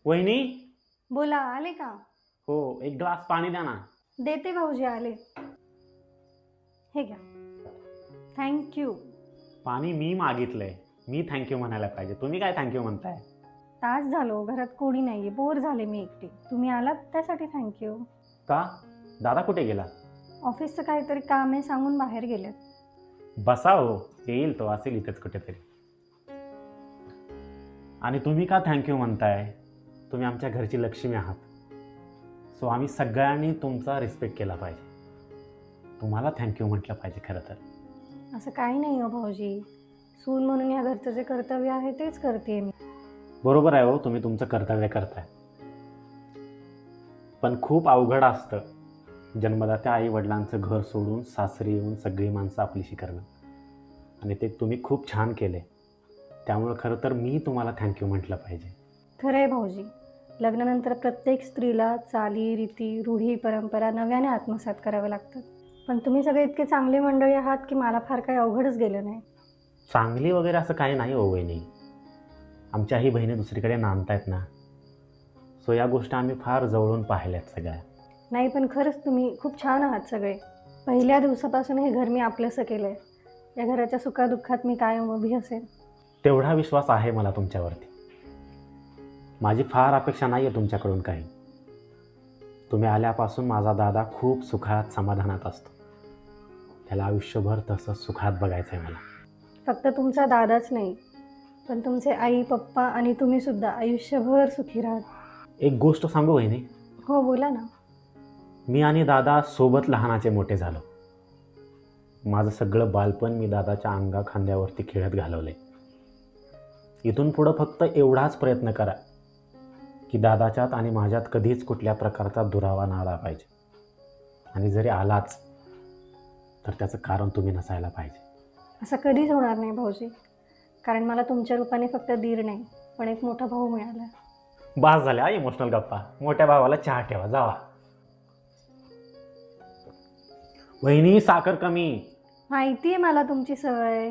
वहिनी. बोला, आले का? हो, एक ग्लास पाणी द्या ना. देते भाऊजी, आले. हे घ्या. थँक्यू. पाणी मी मागितलंय, मी थँक्यू म्हणायला पाहिजे, तुम्ही काय थँक्यू म्हणताय? तास झालो, घरात कोणी नाहीये, बोर झाले मी एकटी. तुम्ही आलात त्यासाठी थँक्यू. का? दादा कुठे गेला? ऑफिसचं काहीतरी काम आहे सांगून बाहेर गेलेत. बसा हो, येईल तो, असेल इथेच कुठेतरी. आणि तुम्ही का थँक्यू म्हणताय? तुम्ही आमच्या घरची लक्ष्मी आहात, सो आम्ही सगळ्यांनी तुमचा रिस्पेक्ट केला पाहिजे. तुम्हाला थँक्यू म्हटलं पाहिजे खरं तर. असं काही नाही हो भाऊजी, सून म्हणून या घरचं जे कर्तव्य आहे तेच करते मी. बरोबर आहे हो, तुम्ही तुमचं कर्तव्य करताय. पण खूप अवघड असतं जन्मदात्या आई वडिलांचं घर सोडून सासरी येऊन सगळी माणसं आपलीशी करणं, आणि ते तुम्ही खूप छान केले. त्यामुळे खरं तर मी तुम्हाला थँक्यू म्हटलं पाहिजे. खरं आहे भाऊजी, लग्नानंतर प्रत्येक स्त्रीला चाली रीती रूढी परंपरा नव्याने आत्मसात कराव्या लागतात. पण तुम्ही सगळे इतके चांगली मंडळी आहात की मला फार काही अवघडच गेलं नाही. चांगली वगैरे असं काही नाही हो वहिनी. आमच्याही बहिणी दुसरीकडे नांदतायत ना, सो या गोष्टी आम्ही फार जवळून पाहिल्यात सगळ्या. नाही, पण खरंच तुम्ही खूप छान आहात सगळे. पहिल्या दिवसापासून हे घर मी आपलंसं केलं आहे. या घराच्या सुखादुःखात मी कायम उभी असेल. तेवढा विश्वास आहे मला तुमच्यावरती. माझी फार अपेक्षा नाही आहे तुमच्याकडून काही. तुम्ही आल्यापासून माझा दादा खूप सुखात समाधानात असतो. त्याला आयुष्यभर तसं सुखात बघायचं आहे मला. फक्त तुमचा दादाच नाही, पण तुमचे आई पप्पा आणि तुम्हीसुद्धा आयुष्यभर सुखी राहात. एक गोष्ट सांगू वहिनी? हो, बोला ना. मी आणि दादा सोबत लहानाचे मोठे झालो. माझं सगळं बालपण मी दादाच्या अंगा खांद्यावरती खेळत घालवले. इथून पुढं फक्त एवढाच प्रयत्न करा की दादाच्यात आणि माझ्यात कधीच कुठल्या प्रकारचा दुरावा ना आला पाहिजे. आणि जरी आलाच तर त्याचं कारण तुम्ही नसायला पाहिजे. असं कधीच होणार नाही भाऊजी, कारण मला तुमच्या रूपाने फक्त दीर नाही पण एक मोठा भाऊ मिळाला. बास झाल्या इमोशनल गप्पा. मोठ्या भावाला चहा ठेवा, जावा. वहिनी, साखर कमी. माहिती आहे मला तुमची सवय.